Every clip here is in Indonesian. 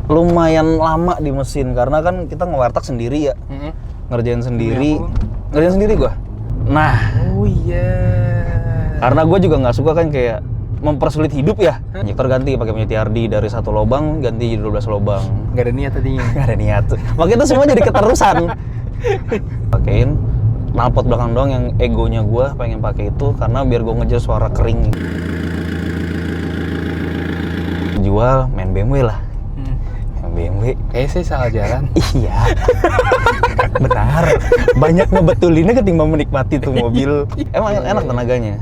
lumayan lama di mesin karena kan kita ngewartak sendiri ya. Ngerjain sendiri. Ngerjain sendiri gua. Nah, oh iya. Karena gue juga nggak suka kan kayak mempersulit hidup ya. Injektor ganti pakai punya TRD dari 1 lubang ganti jadi 12 lubang. Nggak ada niat tadinya. Nggak ada niat. Makanya itu semua jadi keterusan. Pakein knalpot belakang doang yang egonya gue pengen pakai itu karena biar gue ngejar suara kering. Jual main BMW lah. Main BMW. Kayaknya saya salah jalan. Iya. Benar. Banyak ngebetulinnya ketimbang menikmati tuh mobil. Emang enak tenaganya.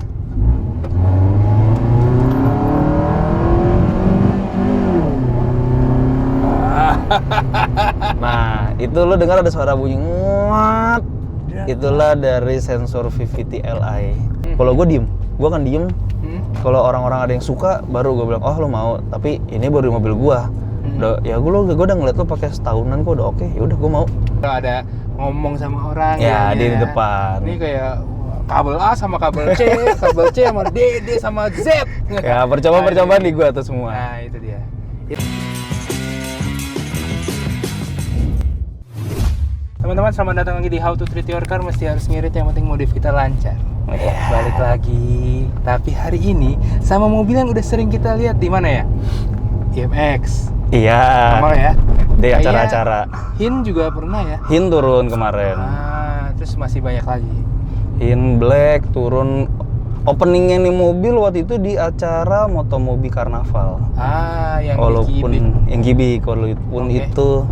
Nah, itu lo dengar ada suara bunyi nguat. Itulah dari sensor VVT Li. Kalau gue diem, gue akan diem. Kalau orang-orang ada yang suka, baru gue bilang, oh lo mau. Tapi ini baru mobil gue. Udah, ya gue udah ngeliat lo pakai setahunan kok udah oke. Ya udah gue mau. Kalau ada ngomong sama orang ya di depan. Ini kayak kabel A sama kabel C, kabel C sama D sama Z. Ya percobaan nih gue tuh semua. Nah itu dia. Teman-teman, selamat datang lagi di How to Treat Your Car. Mesti harus ngirit, yang penting modif kita lancar. Balik lagi. Tapi hari ini sama mobil yang udah sering kita lihat di mana ya? IMX. Iya. Sama ya? Di acara-acara. Hin juga pernah ya? Hin turun kemarin. Terus masih banyak lagi. Hin Black turun. Openingnya nih mobil waktu itu di acara Motomobi Karnaval. Yang walaupun yang Gibik, walaupun itu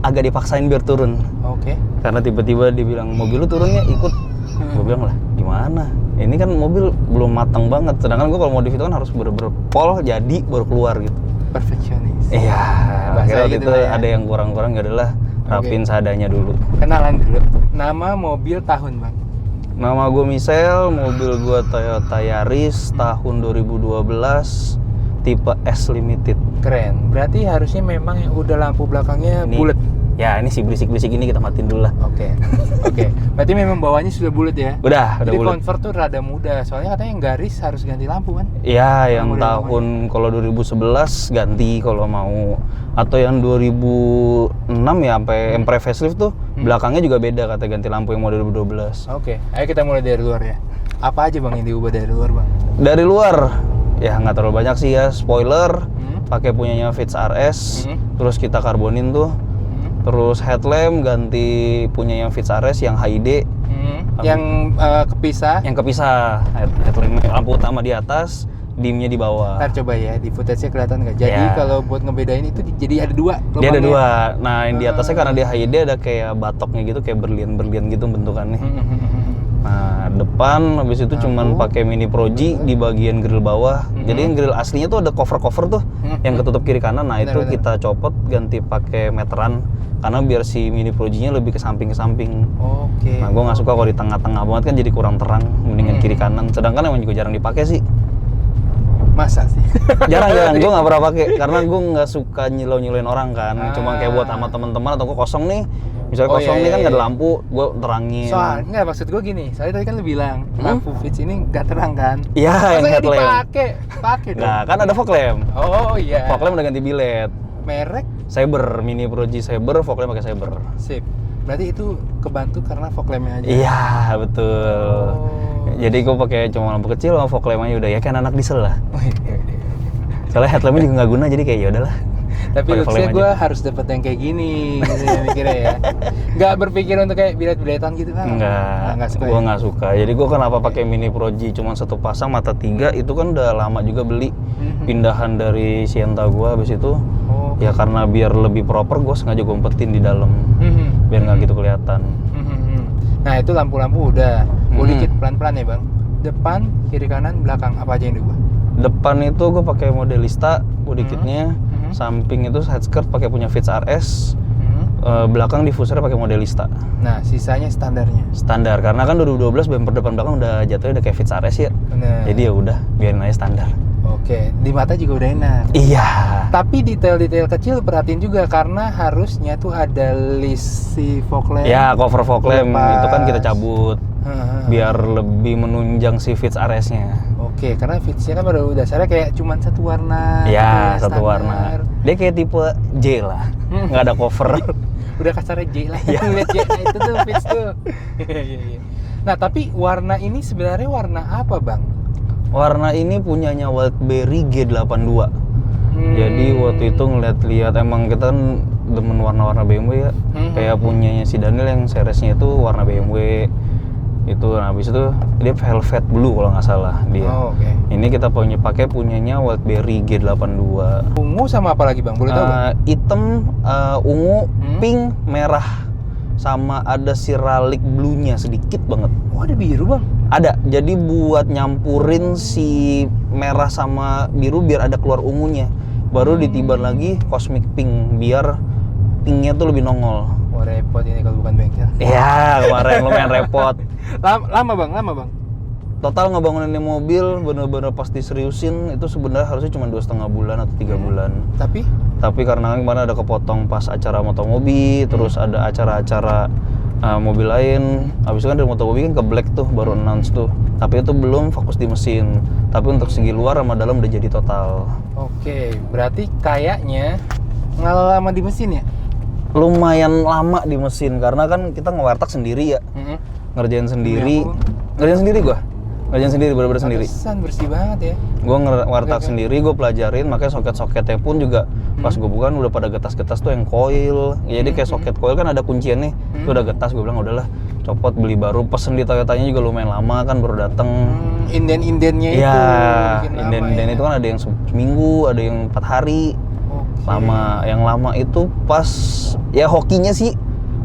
agak dipaksain biar turun. Oke. Karena tiba-tiba dia bilang mobil lu turunnya ikut. Gue bilang lah gimana? Ini kan mobil belum matang banget. Sedangkan gue kalau modif itu kan harus bener-bener pol jadi baru keluar gitu. Perfeksionis. Iya. Akhirnya waktu gitu itu ya. Ada yang kurang-kurang, gak adalah rapin seadanya dulu. Kenalan dulu. Nama, mobil, tahun bang. Nama gue Michelle, mobil gue Toyota Yaris tahun 2012, tipe S Limited. Keren. Berarti harusnya memang yang udah lampu belakangnya bulat. Ya ini si berisik-berisik ini kita matiin dulu lah. Oke. Berarti memang bawahnya sudah bulat ya? Udah Jadi bulat. convert tuh rada mudah. Soalnya katanya yang garis harus ganti lampu kan? Iya, yang tahun kalau 2011 ganti kalau mau, atau yang 2006 ya sampai Empre facelift tuh belakangnya juga beda kata ganti lampu yang model 2012. Oke. Ayo kita mulai dari luar ya. Apa aja bang yang diubah dari luar bang? Dari luar ya nggak terlalu banyak sih ya. Spoiler pakai punyanya Fitz RS, terus kita karbonin tuh. Terus headlamp ganti punya yang Fitz RS yang HID. Yang kepisah. Yang kepisah. Headlamp lampu utama di atas, dimnya di bawah. Ntar coba ya, di footage-nya kelihatan nggak? Jadi kalau buat ngebedain itu jadi ada dua. Dia ada dua. Nah yang di atasnya karena dia HID ada kayak batoknya gitu, kayak berlian-berlian gitu bentukannya. Nah depan habis itu cuman pakai mini proji di bagian grill bawah. Jadi yang grill aslinya tuh ada cover tuh yang ketutup kiri kanan. Nah itu kita copot ganti pakai meteran karena biar si mini projinya lebih ke samping. Oke. Nah gue nggak suka kalau di tengah-tengah banget kan jadi kurang terang, mendingan kiri kanan. Sedangkan emang juga jarang dipakai sih. Masa sih? Jarang, gue nggak pernah pakai karena gue nggak suka nyilau-nyilauin orang kan. Cuma kayak buat sama teman-teman atau gue kosong nih. Misalnya kosong nih kan nggak ada lampu, gue terangin. Soalnya nggak, maksud gue gini, soalnya tadi kan lu bilang lampu Fitz ini nggak terang kan? Iya, yang headlamp. Pakai dong. Nah, kan ada fog lamp. Oh iya. Fog lamp udah ganti bilet. Merek? Saber, mini proji Saber, fog lamp pakai Saber. Sip. Berarti itu kebantu karena fog lamp-nya aja. Iya, betul. Jadi gue pakai cuma lampu kecil sama fog lamp aja udah, ya kan anak diesel lah. Soalnya headlampnya juga nggak guna jadi kayak ya udahlah. Tapi looks-nya gue harus dapet yang kayak gini gitu ya mikirnya ya. Nggak berpikir untuk kayak bilet-biletan gitu kan? Nggak suka. Gue nggak suka. Jadi gue kenapa pakai mini proji cuma satu pasang mata 3 itu kan udah lama juga beli. Pindahan dari Sienta gue habis itu. Ya karena biar lebih proper gue sengaja gue umpetin di dalam. Biar nggak gitu kelihatan. Nah itu lampu-lampu udah. Dikit pelan-pelan ya bang. Depan, kiri kanan, belakang apa aja yang diubah? Depan itu gue pakai modelista body kitnya. Samping itu side skirt pakai punya Fitz RS. Belakang diffusernya pakai modelista. Nah, sisanya standarnya. Standar karena kan 2012 bumper depan belakang udah jatuhnya udah kayak Fitz RS ya. Bener. Jadi ya udah, biarin aja standar. Oke, di mata juga udah enak. Iya. Tapi detail-detail kecil perhatiin juga karena harusnya tuh ada list si fog lamp. Ya, cover fog lamp itu kan kita cabut. Biar Biar lebih menunjang si Fitz RS-nya. Oke, karena fitsnya kan pada dasarnya kayak cuman satu warna. Ya, kayak satu standar. warna. Dia kayak tipe J lah, nggak ada cover. Udah kasarnya J lah. Iya. Lihat J, nah, itu tuh fits tuh. Iya. Nah, tapi warna ini sebenarnya warna apa, Bang? Warna ini punyanya Wildberry G82. Jadi waktu itu ngeliat-liat, emang kita kan demen warna-warna BMW ya. Kayak punyanya si Daniel yang seriesnya itu warna BMW. Itu, nah habis itu dia velvet blue kalau nggak salah dia. Oh, oke. Ini kita pakai punyanya Wildberry G82. Ungu sama apa lagi, Bang? Boleh tahu, Bang? Hitam, ungu, pink, merah, sama ada siralik blue-nya sedikit banget. Oh, ada biru, Bang. Ada, jadi buat nyampurin si merah sama biru biar ada keluar ungunya. Baru ditiban lagi cosmic pink biar pinknya tuh lebih nongol. Wah, repot ini kalau bukan bengkel. Iya, kemarin lumayan repot. Lama, Bang. Total ngebangunin ini mobil bener-bener pas diseriusin itu sebenarnya harusnya cuma 2,5 bulan atau 3 bulan. Tapi karena kemarin ada kepotong pas acara Motomobi, terus ada acara-acara mobil lain. Habis itu kan dari Motomobi kan ke Black tuh baru announce tuh. Tapi itu belum fokus di mesin. Tapi untuk segi luar sama dalam udah jadi total. Oke, berarti kayaknya ngalah lama di mesin ya? Lumayan lama di mesin karena kan kita ngewartak sendiri ya. Ngerjain sendiri. Ngerjain sendiri bener-bener sendiri. Pantesan bersih banget ya. Gue ngewartak sendiri, gue pelajarin, makanya soket-soketnya pun juga pas gue bukan udah pada getas-getas tuh yang coil. Jadi kayak soket coil kan ada kunciannya, itu udah getas. Gue bilang udahlah copot beli baru. Pesen di Toyotanya juga lumayan lama kan baru dateng. Inden-indennya itu. Iya, bikin lama inden-inden ya. itu kan ada yang seminggu, ada yang 4 hari. Lama, yang lama itu pas ya hokinya sih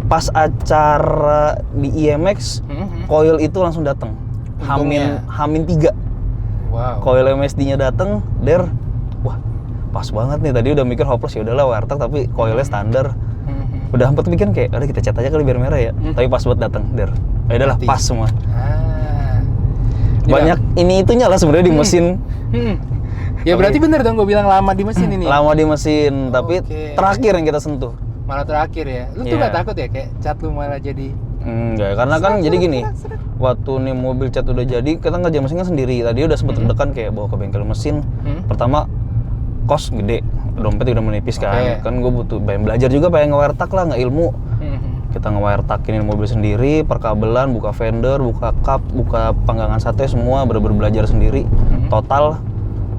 pas acara di IMX, coil itu langsung datang. Hamin 3. Wow. Coil MSD-nya datang, wah pas banget nih. Tadi udah mikir hopeless ya udahlah warteg tapi coilnya standar. Udah hampir bikin kayak udah kita cat aja kali biar merah ya. Tapi pas buat datang, ya udahlah pas semua. Banyak ini itunya lah sebenarnya di mesin. Ya berarti bener dong gue bilang lama di mesin ini. Lama di mesin, tapi terakhir yang kita sentuh. Malah terakhir ya. Lu tuh gak takut ya kayak cat lu malah jadi? Enggak, karena kan jadi gini. Waktu nih mobil cat udah jadi, kita ngerjain mesin kan sendiri. Tadi udah sempet deg-degan kayak bawa ke bengkel mesin. Pertama kos gede, dompet udah menipis kan. Kan gue butuh belajar juga pengen nge-wiretack lah, nggak ilmu. Kita nge-wiretackin mobil sendiri, perkabelan, buka fender, buka kap, buka panggangan sate semua, bener-bener belajar sendiri. Total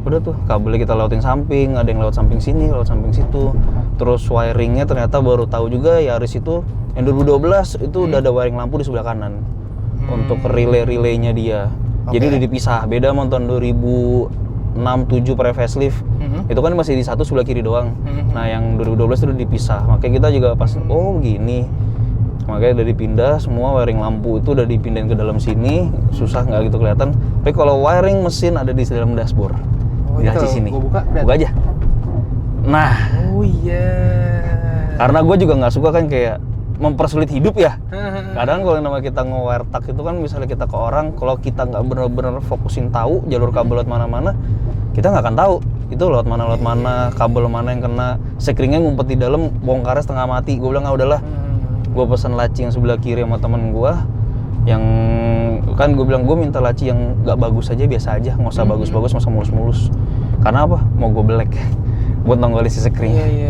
udah tuh kabelnya kita lewatin samping, ada yang lewat samping sini, lewat samping situ. Terus wiringnya ternyata baru tahu juga Yaris itu yang 2012 itu udah ada wiring lampu di sebelah kanan untuk relay-relaynya dia. Jadi udah dipisah, beda sama tahun 2006-7 pre-facelift. Itu kan masih di satu sebelah kiri doang. Nah yang 2012 itu udah dipisah, makanya kita juga pas oh gini. Makanya udah dipindah, semua wiring lampu itu udah dipindahin ke dalam sini, susah nggak gitu kelihatan. Tapi kalau wiring mesin ada di dalam dashboard. Di laci sini. Buka aja. Nah. Oh iya. Karena gue juga nggak suka kan kayak mempersulit hidup ya. Kadang kalau nama kita nge-wiretag itu kan misalnya kita ke orang, kalau kita nggak bener-bener fokusin tahu jalur kabel lewat mana-mana, kita nggak akan tahu itu lewat mana, kabel mana yang kena. Sekringnya ngumpet di dalam, bongkarnya setengah mati. Gue bilang udahlah. Gue pesan laci yang sebelah kiri sama temen gue, yang kan gue bilang gue minta laci yang nggak bagus aja, biasa aja, nggak usah bagus-bagus, nggak usah mulus-mulus. Karena apa? Mau gue black buat nongolin si sekring. Iya.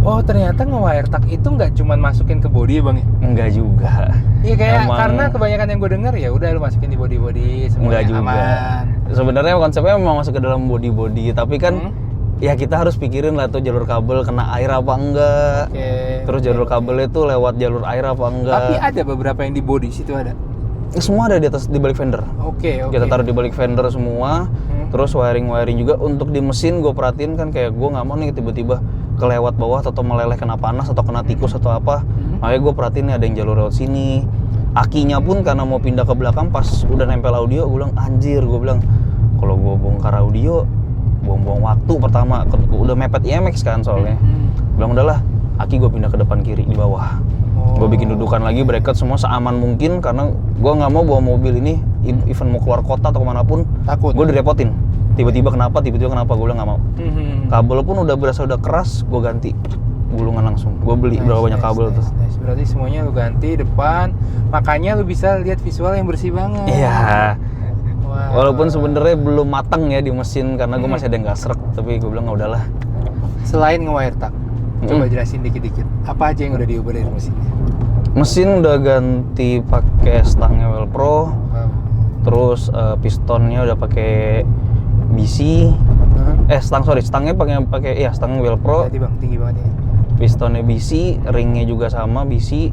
Oh ternyata nge-wiretag itu nggak cuma masukin ke body ya bang ya? Enggak juga. Iya kayak karena kebanyakan yang gue denger ya udah lu masukin di body semuanya aman. Sebenarnya konsepnya memang masuk ke dalam body, tapi kan ya kita harus pikirin lah tuh jalur kabel kena air apa enggak. Terus jalur kabelnya tuh lewat jalur air apa enggak. Tapi ada beberapa yang di body situ ada. Semua ada di atas, di balik fender. Oke. Kita taruh di balik fender semua. Terus wiring juga untuk di mesin gue perhatiin kan kayak gue nggak mau nih tiba-tiba kelewat bawah atau meleleh kena panas atau kena tikus atau apa. Makanya gue perhatiin nih ada yang jalur lewat sini. Akinya pun karena mau pindah ke belakang pas udah nempel audio, gue bilang anjir, gue bilang kalau gue bongkar audio buang-buang waktu pertama, udah mepet IMX kan soalnya. Bilang udahlah, aki gue pindah ke depan kiri di bawah. Gue bikin dudukan lagi, bracket semua seaman mungkin karena gue nggak mau bawa mobil ini even mau keluar kota atau kemanapun takut gue direpotin. Tiba-tiba kenapa gue bilang nggak mau. Kabel pun udah berasa udah keras, gue ganti gulungan langsung. Gue beli berapa banyak kabel tuh. Berarti semuanya lu ganti depan, makanya lu bisa lihat visual yang bersih banget. Iya. Wah. Walaupun sebenarnya belum matang ya di mesin karena gue masih ada yang nggak srek, tapi gue bilang udahlah. Selain nge-wire tuck, coba jelasin dikit-dikit. Apa aja yang udah diubah dari mesinnya? Mesin udah ganti pakai stangnya Velpro, Wow. terus pistonnya udah pakai BC. Stangnya pakai stang Velpro, Hati bang, tinggi banget ya. pistonnya BC, ringnya juga sama BC.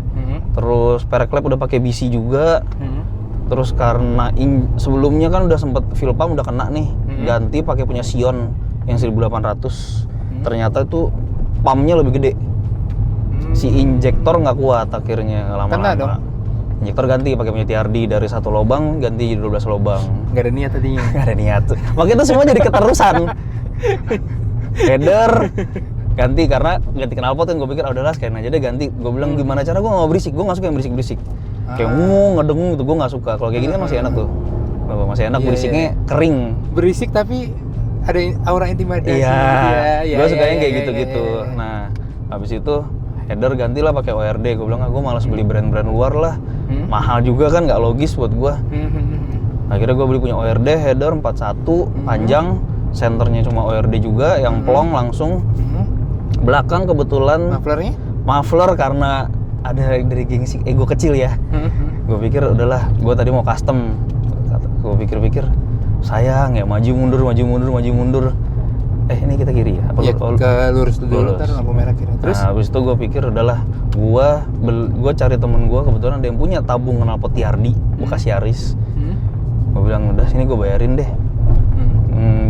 Terus perek klep udah pakai BC juga. Terus karena sebelumnya kan udah sempet fuel pump udah kena nih, ganti pakai punya Sion yang 1800. Ternyata itu pumpnya lebih gede. Si injektor nggak kuat akhirnya Kena lama-lama. dong. Injektor ganti pakai punya TRD dari 1 lubang ganti jadi 12 lubang. Nggak ada niat tadinya. Nggak ada niat. Makanya itu semua jadi keterusan. Header ganti karena ganti knalpot kan gue pikir udahlah sekalian aja deh ganti. Gue bilang gimana cara gue nggak mau berisik, gue nggak suka yang berisik-berisik. Kayak ngedengung gitu gue nggak suka. Kalau kayak gini kan masih enak tuh. Masih enak berisiknya kering. Berisik tapi ada aura intimidasi. Iya. Gue sukanya kayak gitu-gitu. Nah, habis itu header gantilah pakai ORD. Gue bilang gue malas beli brand-brand luar lah. Mahal juga kan, nggak logis buat gue. Akhirnya gue beli punya ORD header 41 panjang, senternya cuma ORD juga, yang plong langsung. Belakang kebetulan muffler karena ada dari gengsi ego kecil ya. Gue pikir udahlah, gue tadi mau custom. Gue pikir-pikir sayang ya maju mundur. Ini kita kiri ya? Apa ke lurus dulu, ntar lampu merah kiri. Terus? Nah, habis itu gue pikir udahlah, gue cari temen gue kebetulan ada yang punya tabung knalpot TRD bekas Yaris. Gue bilang udah sini gue bayarin deh.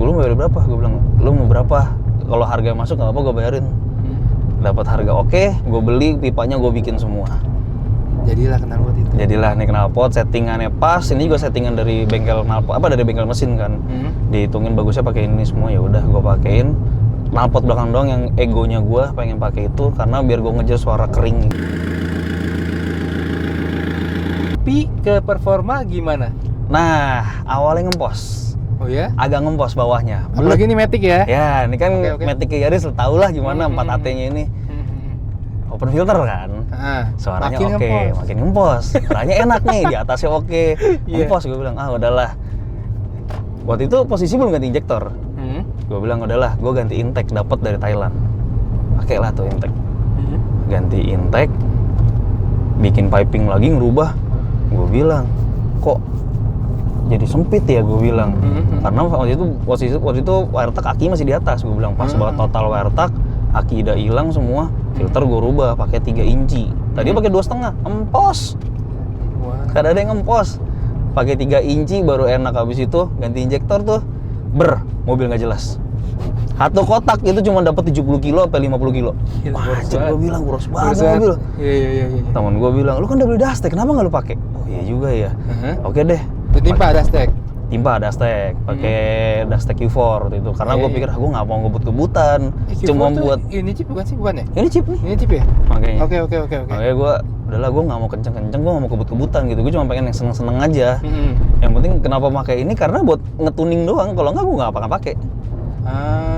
Lu mau bayar berapa? Gue bilang lu mau berapa? Kalau harga masuk nggak apa gue bayarin. Dapat harga oke, gue beli pipanya gue bikin semua. Jadilah knalpot itu. Jadilah nih knalpot, settingannya pas. Ini juga settingan dari bengkel knalpot, dari bengkel mesin kan. Dihitungin bagusnya pakai ini semua, ya udah gue pakein. Knalpot belakang doang yang egonya gue pengen pakai itu karena biar gue ngejar suara kering. Tapi ke performa gimana? Nah, awalnya ngempos. Oh ya? Agak ngempos bawahnya. Apalagi ini Matic ya? Ya, ini kan Oke. Matic Yaris, tau lah gimana 4 AT-nya ini. Open filter kan, suaranya oke, makin ngempos. Suaranya enak nih, di atasnya oke. Ngempos, gue bilang udahlah. Waktu itu posisi belum ganti injektor. Gue bilang udahlah, gue ganti intake dapat dari Thailand. Pakailah tuh intake. Ganti intake, bikin piping lagi ngerubah. Gue bilang, kok jadi sempit ya, gue bilang. Karena waktu itu wire tuck aki masih di atas. Gue bilang pas banget total wire tuck, aki udah hilang semua. Filter gue rubah pakai 3 inci. Tadi pakai 2,5, empos. Kadang ada yang ngempos. Pakai 3 inci baru enak. Habis itu ganti injektor tuh, mobil nggak jelas. Satu kotak itu cuma dapat 70 kilo sampai 50 kilo. Macet, gue bilang boros banget mobil. Iya. Temen gue bilang, lu kan udah beli Dastek, kenapa nggak lu pakai? Oh iya juga ya. Oke deh. Timpa Dastek. Timpa Dastek, pakai Dastek Q4 waktu itu. Karena gue pikir gue nggak mau ngebut-ngebutan, cuma buat ini chip bukan ya? Ini chip nih. Ini chip ya? Makanya. Oke. Makanya gue udahlah, gue nggak mau kenceng-kenceng, gue nggak mau kebut-kebutan gitu. Gue cuma pengen yang seneng-seneng aja. Yang penting kenapa pakai ini karena buat ngetuning doang. Kalau nggak gue nggak apa-apa pakai.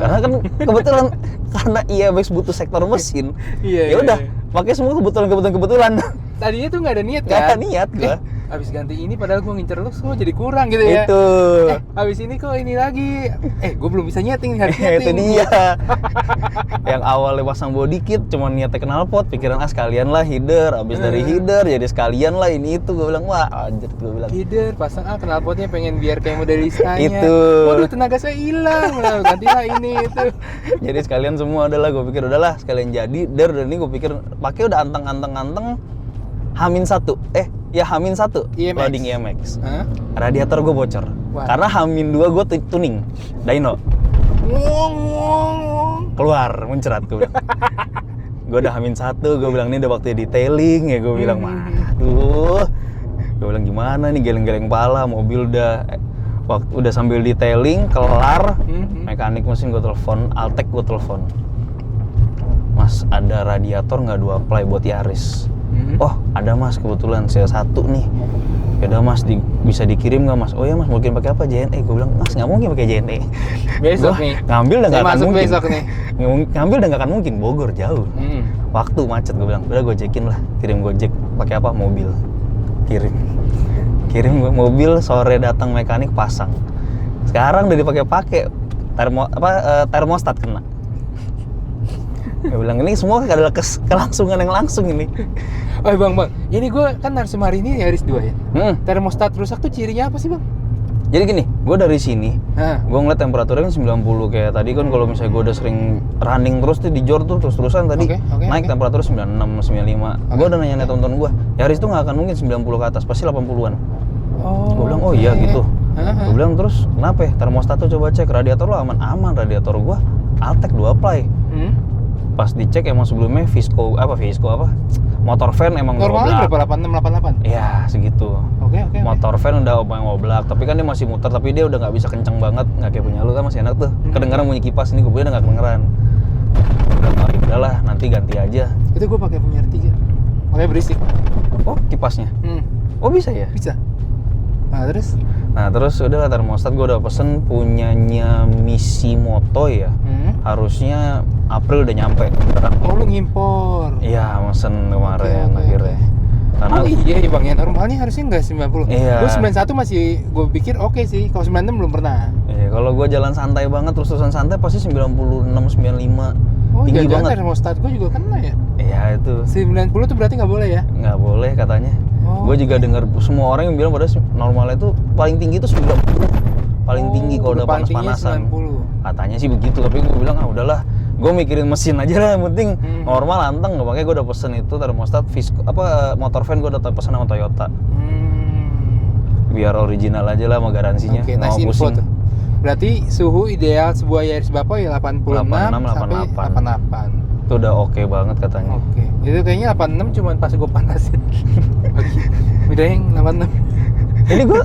Karena kan kebetulan karena IABX butuh sektor mesin. Ya udah, pakai semua kebetulan. Tadinya tuh nggak ada niat kan? Nggak ada niat gue. Abis ganti ini padahal gue ngincer looks kok jadi kurang gitu ya. Itu. Abis ini kok ini lagi. Gue belum bisa nyeting nih, harus Itu dia. Yang awalnya pasang body kit cuma niatnya knalpot, pikiran sekalian lah header. Abis dari header jadi sekalian lah ini itu. Gue bilang wah anjir, gue bilang. Header pasang knalpotnya pengen biar kayak modelistanya. Itu. Waduh tenaga saya hilang. Gantilah ini itu. Jadi sekalian semua adalah gue pikir udahlah sekalian jadi dan ini gue pikir pakai udah anteng H-1 H-1 loading IMX. Radiator gue bocor. Karena H-2 gue tuning dyno. Keluar muncrat gue bilang. Gue udah H-1, gue bilang ini udah waktunya detailing ya, gue bilang aduh. Gue bilang gimana nih geleng-geleng pala, mobil udah sambil detailing kelar. Mekanik mesin gue telepon, Altek gue telepon. Mas, ada radiator nggak 2 ply buat Yaris? Oh ada mas, kebetulan saya 1 nih. Yaudah mas, bisa dikirim nggak mas? Oh ya mas, mungkin pakai apa, JNE? Gue bilang mas nggak mungkin pakai JNE. Besok nih. Ngambil udah nggak akan mungkin. Besok nih. Ngambil udah nggak akan mungkin, Bogor jauh. Waktu macet, gue bilang udah Gojekin lah, kirim Gojek. Pakai apa? Mobil. Kirim. Kirim gue mobil, sore datang mekanik pasang. Sekarang udah dipakai-pakai termostat kena. Gue bilang ini semua adalah kelangsungan yang langsung ini. Oh bang, ini gue kan hari ini Yaris 2 ya. Termostat rusak tuh cirinya apa sih bang? Jadi gini, gue dari sini, gue ngeliat temperaturnya kan 90 kayak tadi kan kalau misalnya gue udah sering running terus tuh di jor tuh terus-terusan tadi naik temperatur 96, 95. Gue udah nanya temen-temen gue, Yaris tuh nggak akan mungkin 90 ke atas, pasti 80-an. Gue bilang, oh iya gitu. Gue bilang terus kenapa ya? Termostat tuh coba cek, radiator lo aman-aman, radiator gue Altec 2 ply. Pas dicek emang sebelumnya Visco apa? Motor fan emang normalnya berapa? 86, 88? Iya segitu. Oke. Motor fan udah oblak, tapi kan dia masih muter, tapi dia udah nggak bisa kenceng banget, nggak kayak punya lu kan masih enak tuh. Kedengaran bunyi kipas, ini gue punya udah nggak kedengeran. Udahlah, nanti ganti aja. Itu gue pakai punya R3, makanya berisik. Oh kipasnya? Oh bisa ya? Bisa. Nah terus udah termostat gue udah pesen punyanya Misimoto ya. Harusnya April udah nyampe. Oh lu ngimpor? Iya mesen kemarin akhirnya. Karena iya bang, ya normalnya harusnya nggak 90. Iya. Gue 91 masih gue pikir oke sih, kalau 96 belum pernah. Iya, kalau gue jalan santai banget terusan santai pasti 96, 95. Oh tinggi jangan banget. Termostat gue juga kena ya? Iya itu 90 tuh berarti nggak boleh ya? Nggak boleh katanya. Gue juga dengar semua orang yang bilang pada normalnya itu paling tinggi itu 90. Paling tinggi kalau udah panas-panasan. 90. Katanya sih begitu, tapi gue bilang udahlah. Gue mikirin mesin aja lah, yang penting normal anteng. Makanya gue udah pesen itu termostat Visco motor fan gue udah pesen sama Toyota. Biar original aja lah sama garansinya. Oke, nice info tuh. Berarti suhu ideal sebuah Yaris Bapak ya 86 sampai 88. Itu udah oke banget katanya. Oke. Itu kayaknya 86 cuman pas gue panasin. Udah yang 86.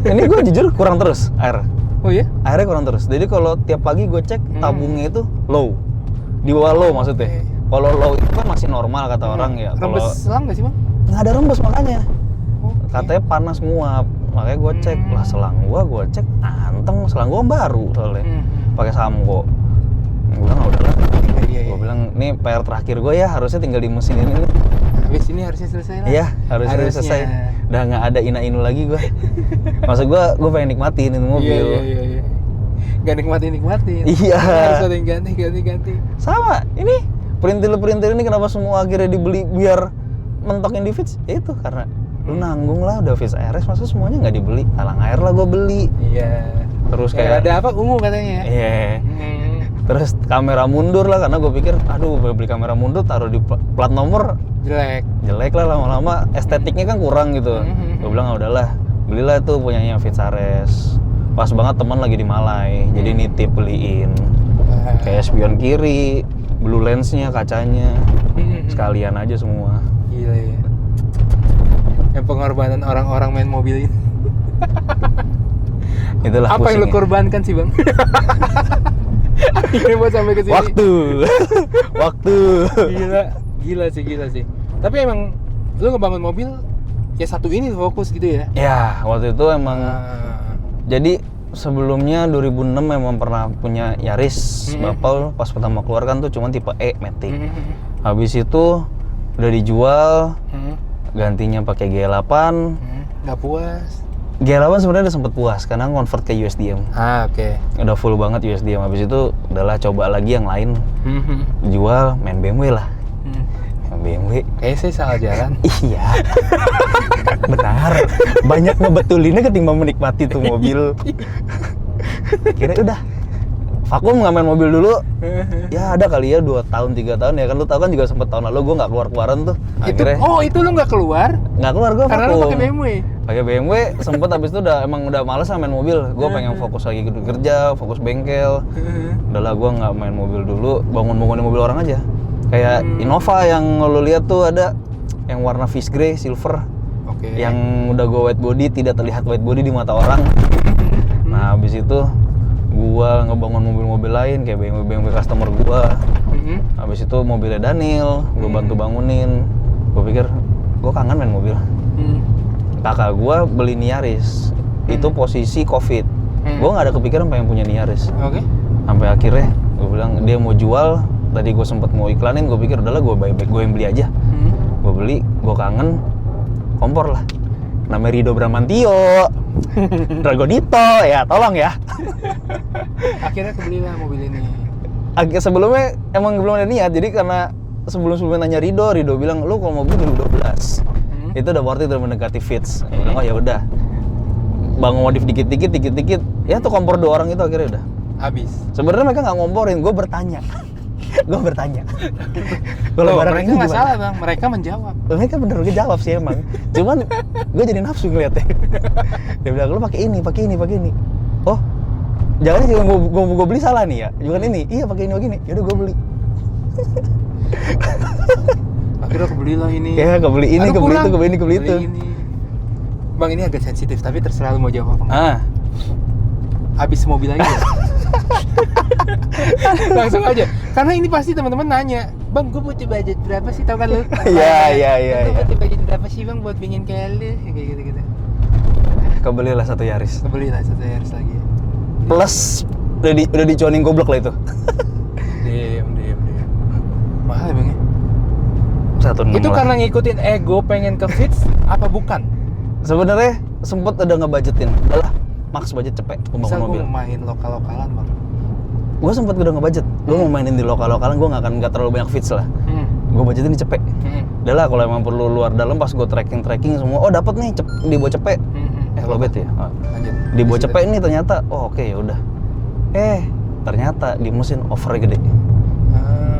Ini gue jujur kurang terus air. Oh iya? Airnya kurang terus. Jadi kalau tiap pagi gue cek tabungnya itu low. Di bawah low maksudnya. Kalau low itu kan masih normal kata orang ya. Rembes selang nggak sih bang? Nggak ada rembes makanya. Katanya panas nguap. Makanya gue cek lah selang gue cek anteng, selang gue baru soalnya. Pakai Samco. Gue bilang udahlah. Gue bilang ini PR terakhir gue ya, harusnya tinggal di mesin ini. Habis ini harusnya selesai lah. Iya, harusnya selesai. Udah nggak ada ina-inu lagi gue. Maksud gue pengen nikmatin ini mobil. Iya. Gak nikmatin. Iya. Harus ada yang ganti. Sama, ini perintil ini kenapa semua akhirnya dibeli biar mentokin di Fitch? Ya itu karena lu nanggung lah udah Fitch RS, masa semuanya nggak dibeli? Talang air lah gue beli. Iya. Terus kayak ada apa ungu katanya? Iya. Terus kamera mundur lah karena gue pikir, aduh beli kamera mundur taruh di plat nomor jelek lah lama-lama estetiknya kan kurang gitu. Gue bilang udahlah belilah tuh punyanya Fitch RS. Pas banget teman lagi di Malai, jadi nitip beliin. Kayak spion kiri, blue lensnya, kacanya, sekalian aja semua. Gila ya. Yang pengorbanan orang-orang main mobil ini. Itulah apa yang lu korbankan sih bang? Akhirnya buat sampai ke sini. Waktu. Gila sih. Tapi emang lu ngebangun mobil ya satu ini fokus gitu ya? Ya, waktu itu emang. Jadi sebelumnya 2006 memang pernah punya Yaris Bapak pas pertama keluar kan tuh cuma tipe E Matic. Habis itu udah dijual, gantinya pakai G8. Nggak puas. G8 sebenarnya udah sempet puas karena convert ke USDM. Oke. Udah full banget USDM. Habis itu udahlah coba lagi yang lain. Jual main BMW lah. BMW. Kayaknya saya salah jalan. Iya. Benar. Banyak ngebetulinnya ketimbang menikmati tuh mobil. Kira udah vakum nggak main mobil dulu. Ya ada kali ya 2 tahun 3 tahun ya kan, lu tau kan juga sempet tahun lalu gue nggak keluaran tuh. Akhirnya, itu lu nggak keluar? Nggak keluar gue. Karena lu pakai BMW. Pakai BMW sempet abis itu udah males main mobil. Gue pengen fokus lagi kerja, fokus bengkel. Udahlah gue nggak main mobil dulu, bangun-bangunin mobil orang aja. Kayak Innova yang lo lihat tuh ada yang warna fish gray, silver. Oke. Yang udah gue white body, tidak terlihat white body di mata orang. Nah habis itu gua ngebangun mobil-mobil lain kayak BMW customer gua. Habis itu mobilnya Daniel, gua bantu bangunin. Gua pikir gua kangen main mobil. Kakak gua beli Yaris. Itu posisi Covid. Gua nggak ada kepikiran pengen punya Yaris. Oke. Sampai akhirnya gua bilang dia mau jual. Tadi gua sempet mau iklanin, gua pikir udahlah gua yang beli aja. Gua beli, gua kangen, kompor lah. namanya Rido Bramantio, Dragonito, ya tolong ya. Akhirnya kebelilah mobil ini. Sebelumnya emang belum ada niat, jadi karena sebelum-sebelumnya nanya Rido bilang, lu kalau mobil 2012, itu udah worth it, udah mendekati Fits. Gue bilang, oh ya udah, bangun modif dikit-dikit, ya tuh kompor 2 orang itu akhirnya udah Habis. Sebenarnya mereka nggak ngomporin, gue bertanya. Kalau barang mereka ini nggak gimana? salah bang, mereka menjawab. Mereka bener jawab sih emang. Cuman gue jadi nafsu ngeliatnya. Dia bilang, lu pakai ini. Oh, jangan sih gue beli salah nih ya. Bukan ini. Iya pakai ini. Yaudah gue beli. Akhirnya kebelilah ini. Ya kebeli ini, Aduh, kurang. kebeli itu. Ini. Bang ini agak sensitif, tapi terserah lu mau jawab apa. Ah, Habis mobil aja. Langsung aja. Karena ini pasti teman-teman nanya, bang, gue butuh budget berapa sih? Tahu kan lu? Iya. Gue butuh budget berapa sih bang buat pingin kayak lu? Kayak gitu. kebelilah 1 Yaris. Kebelilah 1 Yaris lagi. Plus udah dicuanin goblok lah itu. Diam. Mahal ya bang ya? 1.6 Itu lah. karena ngikutin ego pengen ke Fits apa bukan? Sebenarnya sempet udah ngebudgetin. Udah lah, max budget cepet Misal membangun mobil. gue main lokal-lokalan bang. Gue sempet udah ngebudget. Gue mau mainin di lokal-lokalan, gue nggak terlalu banyak Fits lah. Gue budgetin di cepet. Udah lah, kalau emang perlu luar dalam, pas gue tracking semua, oh dapat nih di Bawah Cepek. Lobet ya. Oh. Lanjut. Di Bawah Cepek ini ternyata, oh oke ya udah. Ternyata di mesin overnya gede.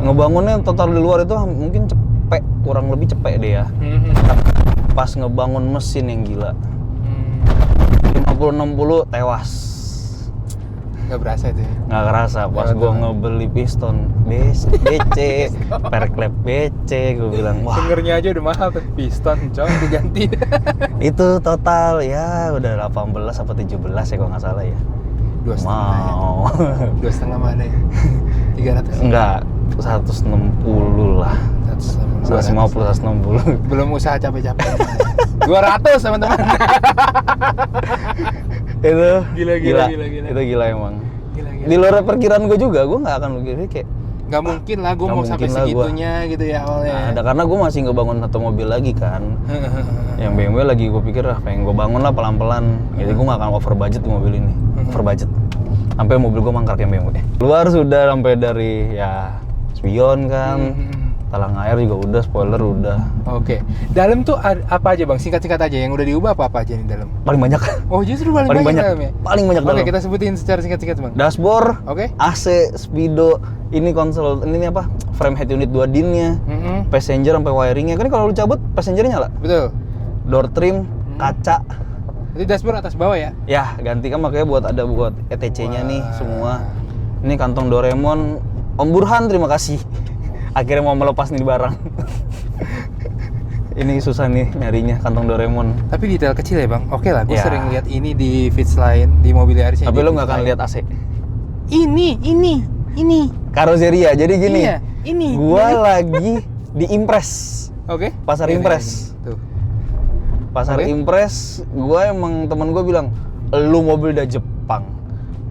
Ngebangunnya total di luar itu mungkin cepek, kurang lebih cepek deh ya. Pas ngebangun mesin yang gila, 50-60 tewas. Gak berasa itu ya? Nggak kerasa pas gue ngebeli piston BC, perklep BC, gue bilang wah Dengernya aja udah mahal tuh, piston coy diganti. itu total ya udah 18 apa 17 ya kalau nggak salah ya. 2,5 Mau ya? 2,5 mana ya? 300? enggak 160 lah, 150 160. Belum usaha capek-capek. 200 teman-teman. Itu Gila. Itu gila emang. Gila. Di luar perkiraan gue juga, gue nggak akan begini kayak Gak mungkin lah gue nggak mau sampai mungkin lah segitunya gitu ya awalnya. nah, ada karena gue masih ngebangun 1 mobil lagi kan. Yang BMW lagi gue pikir pengen gue bangun lah pelan-pelan. Jadi gue nggak akan over budget di mobil ini. Over budget. Sampai mobil gue mangkrak yang BMW. Luar sudah sampai dari ya spion kan. Talang air juga udah, spoiler udah. Oke. Dalam tuh apa aja bang? Singkat-singkat aja. Yang udah diubah apa aja nih dalam? Paling banyak. Oh justru paling banyak dalamnya? Paling banyak dalam. Oke, kita sebutin secara singkat-singkat bang. Dashboard, Oke. AC, speedo, ini konsol, ini apa? Frame head unit 2 din-nya, passenger sampai wiringnya. Kan kalau lu cabut, passengernya nyala. Betul. Door trim, kaca. Jadi dashboard atas bawah ya? Ya, ganti kan makanya buat ETC-nya nih semua. Ini kantong Doraemon. Om Burhan, terima kasih. Akhirnya mau melepas nih barang. Ini susah nih nyarinya kantong Doraemon. Tapi detail kecil ya bang. Oke lah, gue Ya. sering lihat ini di Fits lain, di mobil Yarisnya. Tapi lo nggak akan lihat AC. Ini. Karoseria. Jadi gini. Iya, ini. Gua lagi di Impress. Oke. Pasar Ini, Impress. ini. Tuh. Pasar Oke. Impress, gua emang temen gua bilang, lu mobil dari Jepang,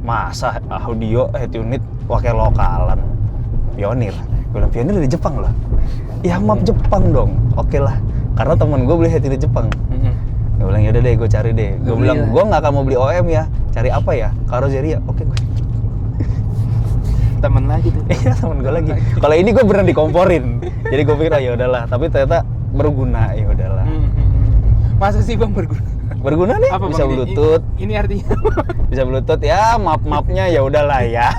masa audio head unit pakai lokalan? Pionir. Gue bilang Pionir dari Jepang loh. Ya map Jepang dong. Oke lah. Karena temen gue beli head unit Jepang. Gue bilang yaudah deh, gue cari deh. Gue bilang gue nggak akan mau beli OM ya. Cari apa ya? Karoseria. Oke gue. Temen lagi tuh. Iya temen gue lagi. Kalau ini gue beneran dikomporin. Jadi gue pikir ya udahlah. Tapi ternyata berguna ya udahlah. Masa sih bang berguna? Berguna nih. Apa, Bisa Bang? Bluetooth. Ini artinya? Bisa Bluetooth ya. Map-mapnya ya udahlah ya.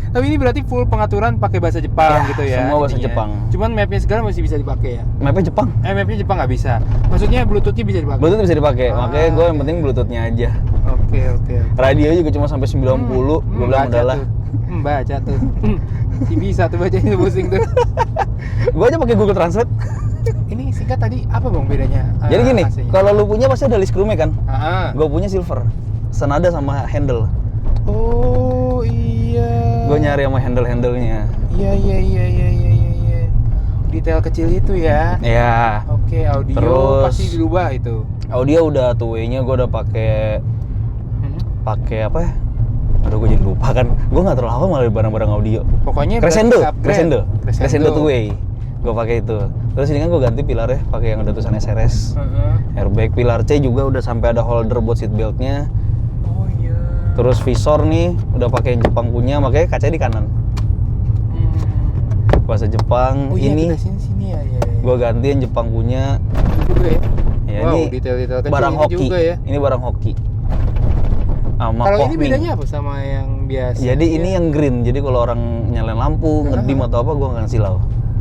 Tapi ini berarti full pengaturan pakai bahasa Jepang Ya, gitu ya? semua bahasa intinya. Jepang. Cuman mapnya segala masih bisa dipakai ya? Mapnya Jepang. Mapnya Jepang nggak bisa. Maksudnya Bluetooth-nya bisa dipakai? Bluetooth bisa dipakai. Makanya gue yang oke. penting Bluetooth-nya aja. Oke. Radio juga cuma sampai 90. Gue bilang udahlah. Baca tuh. Si bisa tuh bacanya pusing tuh. Gue aja pakai Google Translate. Ini singkat tadi apa bang bedanya? Jadi gini, AC-nya? kalau lu punya pasti ada list chrome kan? Ah. Gue punya silver, senada sama handle. Oh iya. Gue nyari sama handle-handlenya. Iya. Detail kecil itu ya. Ya. Oke, audio Terus- pasti dirubah itu. Audio udah two-way-nya gue udah pakai apa ya? Aduh gue jadi lupa kan. Gue nggak terlalu hafal malah barang-barang audio. Pokoknya Crescendo, berarti upgrade. Crescendo two-way. Gue pakai itu. Terus ini kan gue ganti pilarnya pakai yang udah tulisan SRS. Airbag, pilar C juga udah sampai ada holder buat seat beltnya. Oh iya. Terus visor nih udah pakai yang Jepang punya, makanya kacanya di kanan. Bahasa Jepang. Oh iya, Ini kita sini ya. gue ganti yang Jepang punya. Itu juga ya. Ya, Wow, ini detail-detail kecil barang ini hoki. juga ya. Ini barang hoki. Sama Kalau ini Kohming. bedanya apa sama yang biasa? Jadi ini yang green. Jadi kalau orang nyalain lampu, ngedim atau apa, gue nggak ngasih silau.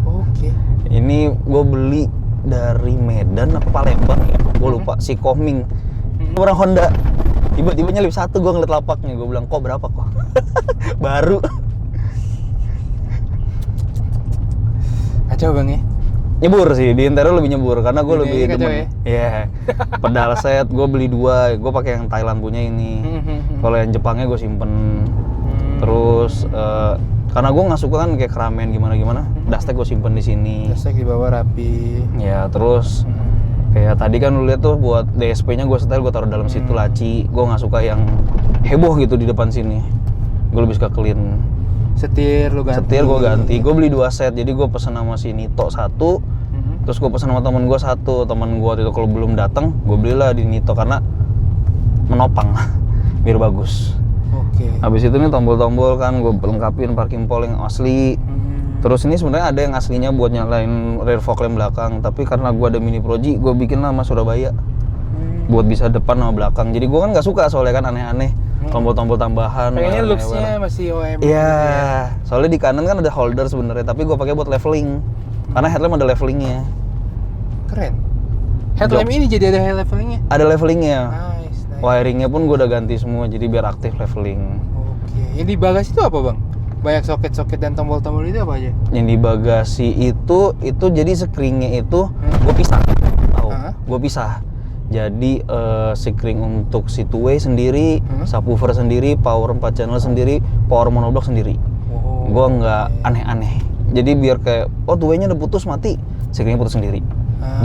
Oke. Ini gue beli dari Medan apa Palembang ya? Gue lupa. Si Kohming. Orang Honda. Tiba-tiba nyelip satu, gue ngeliat lapaknya. Gue bilang, kok berapa kok? Baru. Kacau bang ya. Nyebur sih, di interior lebih nyebur karena gue lebih Ini kacau demen. Iya. Pedal set gue beli 2, gue pakai yang Thailand punya ini. Kalau yang Jepangnya gue simpen. Terus karena gue nggak suka kan kayak keramaian gimana, dashtek gue simpen di sini. Dashtek di bawah rapi. Ya terus kayak tadi kan lu lihat tuh buat DSP-nya gue setel, gue taruh dalam situ laci. Gue nggak suka yang heboh gitu di depan sini. Gue lebih suka clean. Setir lu ganti. Setir gue ganti. Gue beli 2 set. Jadi gue pesen sama si Nito 1. Terus gue pesen sama temen gue 1. Temen gue waktu itu kalau belum datang, gue belilah di Nito karena menopang biar bagus. Oke. Habis itu nih tombol-tombol kan gue lengkapin parking pole yang asli. Terus ini sebenarnya ada yang aslinya buat nyalain rear fog lamp belakang, tapi karena gue ada mini proji, gue bikin nama Surabaya buat bisa depan sama belakang. Jadi gue kan nggak suka soalnya kan aneh-aneh tombol-tombol tambahan. Pengennya looks-nya masih OM. Iya, soalnya di kanan kan ada holder sebenarnya, tapi gue pakai buat leveling. Karena headlamp ada levelingnya. Keren. Headlamp ini jadi ada levelingnya. Ada levelingnya. Nice. Wiringnya pun gue udah ganti semua, jadi biar aktif leveling. Oke. Yang di bagasi itu apa bang? Banyak soket-soket dan tombol-tombol itu apa aja? Yang di bagasi itu jadi screennya itu gue pisah. Tahu? Gue pisah. Jadi screen untuk si two-way sendiri, subwoofer sendiri, power 4 channel sendiri, power monoblock sendiri. Gue nggak aneh-aneh. Jadi biar kayak, oh two-way-nya udah putus mati, screen-nya putus sendiri.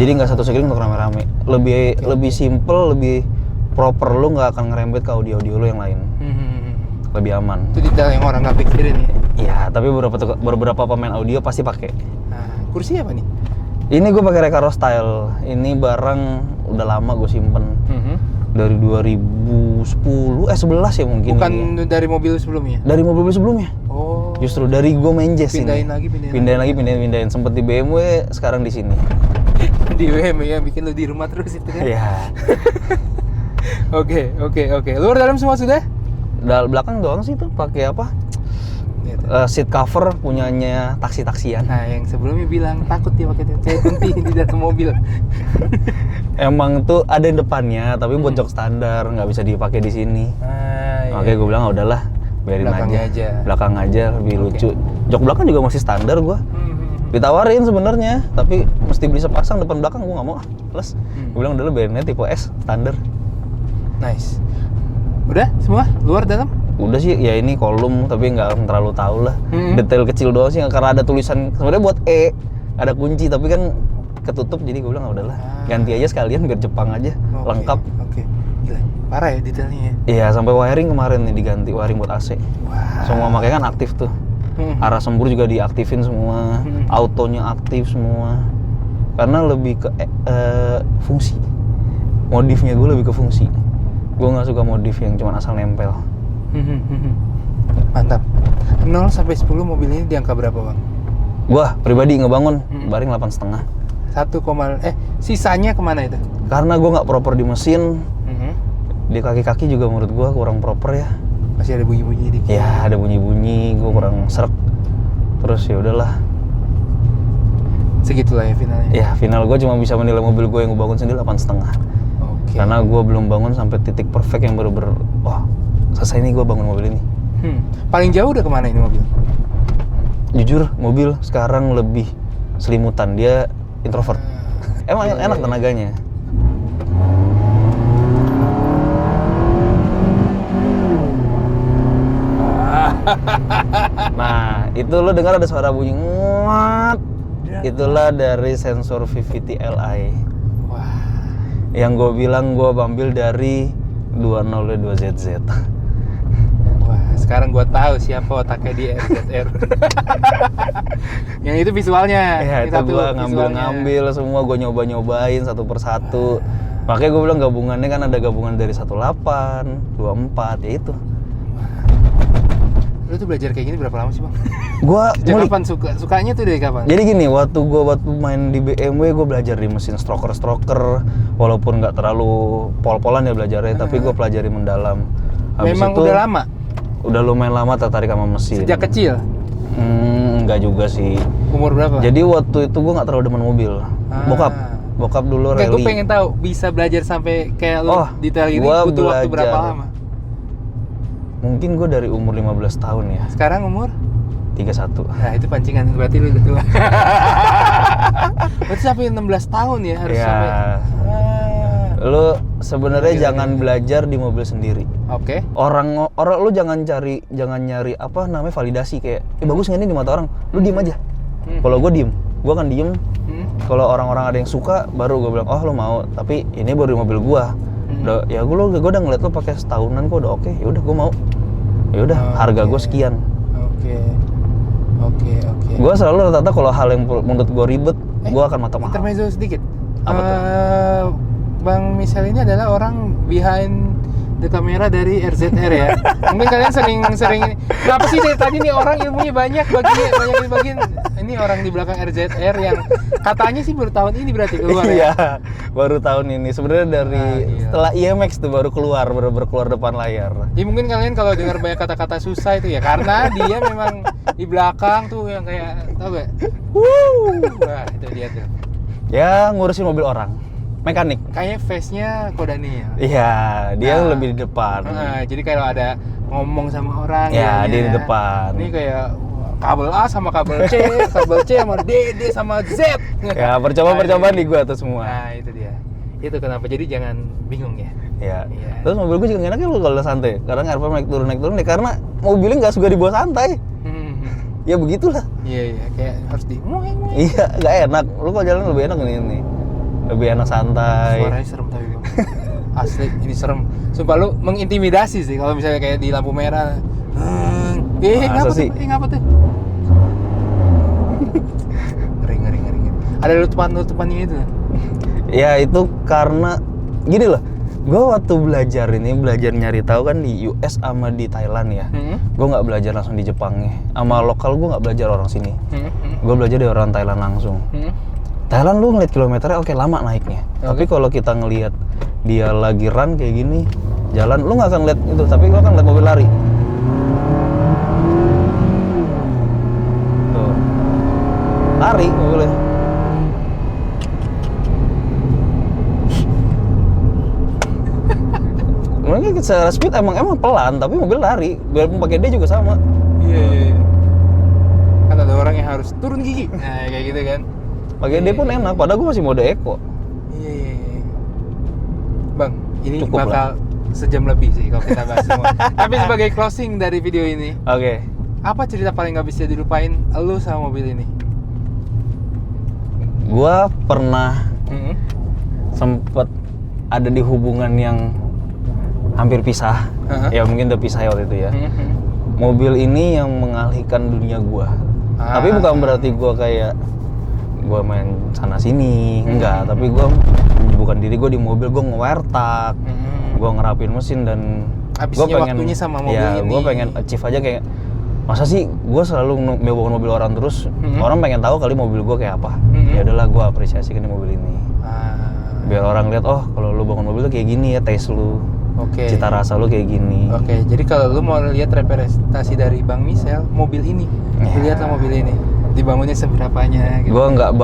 Jadi nggak satu screen untuk rame-rame. Lebih simple, lebih proper, lu nggak akan ngerembet ke audio-audio lu yang lain. Lebih aman. Itu detail yang orang nggak pikirin ya? Iya, tapi beberapa pemain audio pasti pakai. Nah, kursi apa nih? Ini gue pakai Recaro Style. Ini barang udah lama gue simpen. Dari 2010, 11 ya mungkin. Bukan ini. dari mobil sebelumnya? Dari mobil sebelumnya. Oh. Justru dari gue main jazz ini. Pindahin. Sempet di BMW, sekarang di sini. Di BMW yang bikin lu di rumah terus itu kan? Iya. Oke. Luar dalam semua sudah? Belakang doang sih tuh pakai apa? Seat cover punyanya taksi-taksian. Nah, yang sebelumnya bilang takut dia pakai saya penting di dalam mobil. Emang tuh ada yang depannya, tapi buat jok standar, nggak bisa dipakai di sini. Makanya gue bilang udahlah, biarin aja. Belakang aja lebih lucu. Jok belakang juga masih standar gue. Ditawarin sebenarnya, tapi mesti beli sepasang depan belakang gue nggak mau. Plus, gue bilang udahlah biarin aja tipe S standar. Nice. Udah semua luar dalam? Udah sih, ya ini kolom tapi nggak terlalu tahu lah. Detail kecil doang sih, karena ada tulisan sebenarnya buat E, ada kunci tapi kan ketutup, jadi gue bilang udahlah ganti aja sekalian biar Jepang aja lengkap. Oke. Gila, parah ya detailnya ya. Iya, sampai wiring kemarin nih diganti, wiring buat AC. Semua makanya kan aktif tuh. Arah sembur juga diaktifin semua, autonya aktif semua. Karena lebih ke fungsi. Modifnya gue lebih ke fungsi. Gue nggak suka modif yang cuma asal nempel. Mantap. 0 sampai 10 mobil ini di angka berapa bang? Gua pribadi ngebangun baring 8,5. Sisanya kemana itu? Karena gua nggak proper di mesin, di kaki-kaki juga menurut gua kurang proper ya. Masih ada bunyi-bunyi dikit. Ya ada bunyi-bunyi, gua kurang srek. Terus ya udahlah. Segitulah ya finalnya. Ya final gua cuma bisa menilai mobil gua yang gua bangun sendiri 8,5. Oke. Karena gua belum bangun sampai titik perfect yang bener-bener, wah selesai nih gua bangun mobil ini. Paling jauh udah kemana ini mobil? Jujur mobil sekarang lebih selimutan, dia introvert. Emang enak tenaganya. Nah, itu lo dengar ada suara bunyi nguat. Itulah dari sensor VVT Li. Wah. Yang gue bilang gue ambil dari 202ZZ. Wah, sekarang gua tahu siapa otaknya di RZR. Yang itu visualnya. Ya Ini itu satu gue visualnya. ngambil semua, gue nyoba-nyobain satu persatu. Makanya gue bilang gabungannya kan ada gabungan dari 18, 24, ya itu. Lu tuh belajar kayak gini berapa lama sih bang? Gue Sejak kapan sukanya tuh dari kapan? Jadi gini, waktu main di BMW gue belajar di mesin stroker, walaupun nggak terlalu pol-polan ya belajarnya, tapi gue pelajari mendalam. Habis Memang itu, udah lama? Udah lumayan lama tertarik sama mesin. Sejak kecil? Enggak juga sih. Umur berapa? Jadi waktu itu gue nggak terlalu demen mobil. Bokap dulu Enggak, gue rally. pengen tahu bisa belajar sampai kayak lu detail ini gua butuh waktu berapa belajar. lama? Mungkin gue dari umur 15 tahun ya. Sekarang umur? 31. Nah itu pancingan, berarti lu udah tua. Berarti sampai 16 tahun ya harus Ya. sampai. Lu sebenarnya Iya, jangan belajar di mobil sendiri. Oke. Orang lu jangan nyari apa namanya validasi kayak bagus nggak nih di mata orang. Lu diem aja. Kalau gue diem, gue akan diem. Kalau orang-orang ada yang suka, baru gue bilang, oh lo mau. Tapi ini baru di mobil gue. Udah, ya gue udah ngeliat lo pakai setahunan kok udah oke. Ya udah gue mau. Ya udah, harga gue sekian. Oke. Gue selalu rata-rata kalau hal yang menurut gue ribet, gue akan mahal. Intermezzo sedikit. Apa tuh? Bang Misal ini adalah orang behind the kamera dari RZR ya. Mungkin kalian sering kenapa sih dari tadi nih orang ilmunya banyak dibagiin. Ini orang di belakang RZR yang katanya sih baru tahun ini berarti keluar ya. Iya, baru tahun ini. Sebenarnya dari setelah IMX tuh baru keluar depan layar. Jadi mungkin kalian kalau dengar banyak kata-kata susah itu ya karena dia memang di belakang tuh yang kayak tau gak? Wah, itu dia tuh. Ya, ngurusin mobil orang. Mekanik. Kayaknya face-nya Kodani ya. Iya, dia lebih di depan. Jadi kalau ada ngomong sama orang ya, dianya, dia di depan. Ini kayak kabel A sama kabel C, kabel C sama D sama Z. Ya, percobaan di gua tuh semua. Nah, itu dia. Itu kenapa jadi jangan bingung ya. Ya. Iya. Terus mobil gua juga enaknya lu kalau santai. Kadang RPM naik turun deh karena mobilnya nggak suka dibawa santai. Ya begitulah. Iya, kayak harus di Iya, nggak enak. Lu kalau jalan lebih enak ini. Lebih enak santai. Suaranya serem tapi bang. Asli, ini serem. Sumpah lu mengintimidasi sih kalau misalnya kayak di lampu merah. Masa sih? Ngapa tuh? Ngeri. Ada letupan ini tuh. Ya itu karena gini loh. Gue waktu belajar nyari tahu kan di US sama di Thailand ya. Gue nggak belajar langsung di Jepangnya. Sama lokal gue nggak belajar orang sini. Gue belajar dari orang Thailand langsung. Thailand lu ngeliat kilometernya oke lama naiknya. Tapi kalau kita ngelihat dia lagi run kayak gini, jalan lu nggak akan lihat itu, tapi lu akan lihat mobil lari. Tuh. Lari mobilnya. Mungkin secara speed emang pelan, tapi mobil lari. Biarpun pakai D juga sama. Iya. Kan ada orang yang harus turun gigi. Nah, kayak gitu kan. Pakai D pun enak, padahal gue masih mode eco. Iya. Bang, ini Cukup bakal sejam lebih sih kalau kita bahas semua. Tapi sebagai closing dari video ini, Oke. apa cerita paling nggak bisa dilupain lu sama mobil ini? Gua pernah sempet ada di hubungan yang hampir pisah. Ya mungkin udah pisah ya waktu itu ya. Mobil ini yang mengalihkan dunia gua. Tapi bukan berarti gua kayak gue main sana sini, enggak, tapi gue menyibukkan diri gue di mobil, gue ngewertak, gue ngerapin mesin dan gue pengen waktunya sama mobil ya, ini. gue pengen achieve aja kayak masa sih gue selalu bawa mobil orang terus, orang pengen tahu kali mobil gue kayak apa, ya udahlah gue apresiasi kan di mobil ini, biar orang lihat oh kalau lu bangun mobil tuh kayak gini ya taste lu, cita rasa lu kayak gini. Oke, jadi kalau lu mau lihat representasi dari Bang Misel, mobil ini, lihatlah mobil ini. Dibangunnya seberapanya gitu. Gue nggak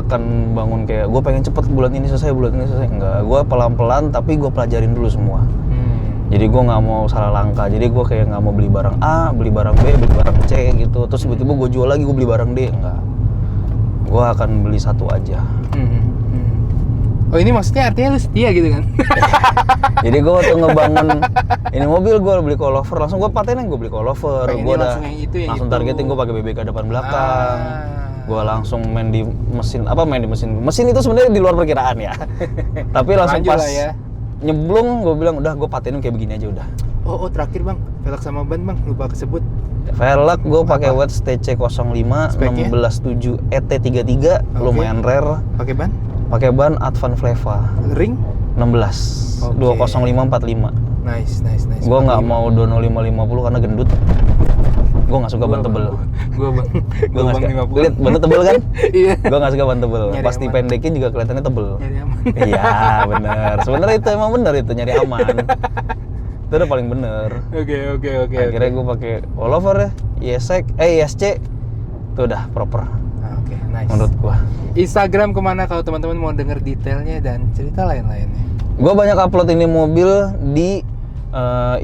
akan bangun kayak gue pengen cepet bulan ini selesai, enggak. Gue pelan-pelan tapi gue pelajarin dulu semua. Jadi gue nggak mau salah langkah, jadi gue kayak nggak mau beli barang A, beli barang B, beli barang C gitu, terus tiba-tiba gue jual lagi gue beli barang D, enggak. Gue akan beli satu aja. Oh ini maksudnya artinya lu setia gitu kan? Jadi gue waktu ngebangun ini mobil, gue beli coilover, langsung gue patenin, gue beli coilover, gue udah langsung targeting gue pakai BBK depan belakang, gue langsung main di mesin itu sebenarnya di luar perkiraan ya, tapi langsung pas ya. nyeblung gue bilang udah gue patenin kayak begini aja udah. Oh, terakhir bang, velg sama ban bang, lupa kesebut. Velg gue pakai Apa? Watts TC05 Speknya? 167 ET33, lumayan rare. Pakai ban? Pakai ban Advan Fleva Ring? 16 Oke. 20545. Nice. Gue nggak mau Dono 550 karena gendut. Gue nggak suka ban tebel. Gue bang. Gue nggak suka. 50. Lihat ban tebel kan? Iya. Gue nggak suka ban tebel. Nyari Pasti aman. pendekin juga kelihatannya tebel. Nyari aman. Iya bener. Sebenarnya itu emang bener itu nyari aman. Itu udah paling bener. Oke. Akhirnya gue pakai all over ya, ISC, itu udah proper Oke, nice. menurut gue. Instagram kemana kalau teman-teman mau denger detailnya dan cerita lain-lainnya? Gue banyak upload ini mobil di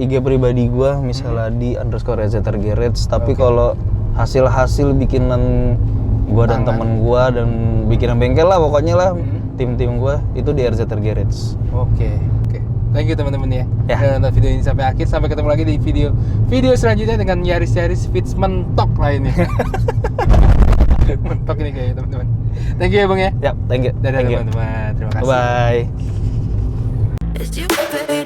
IG pribadi gue, misalnya di _RZR Garage. Tapi kalau hasil bikinan gue dan temen gue dan bikinan bengkel lah pokoknya lah, tim-tim gue itu di RZR Garage. Oke. Thank you teman-teman ya. Ya. Udah nonton video ini sampai akhir. Sampai ketemu lagi di video selanjutnya dengan Yaris Fits mentok lainnya. Mentok ini kayaknya teman-teman. Thank you ya bang ya. Ya, thank you. Dadah Thank you. teman-teman. Terima kasih. Bye. It's you, baby.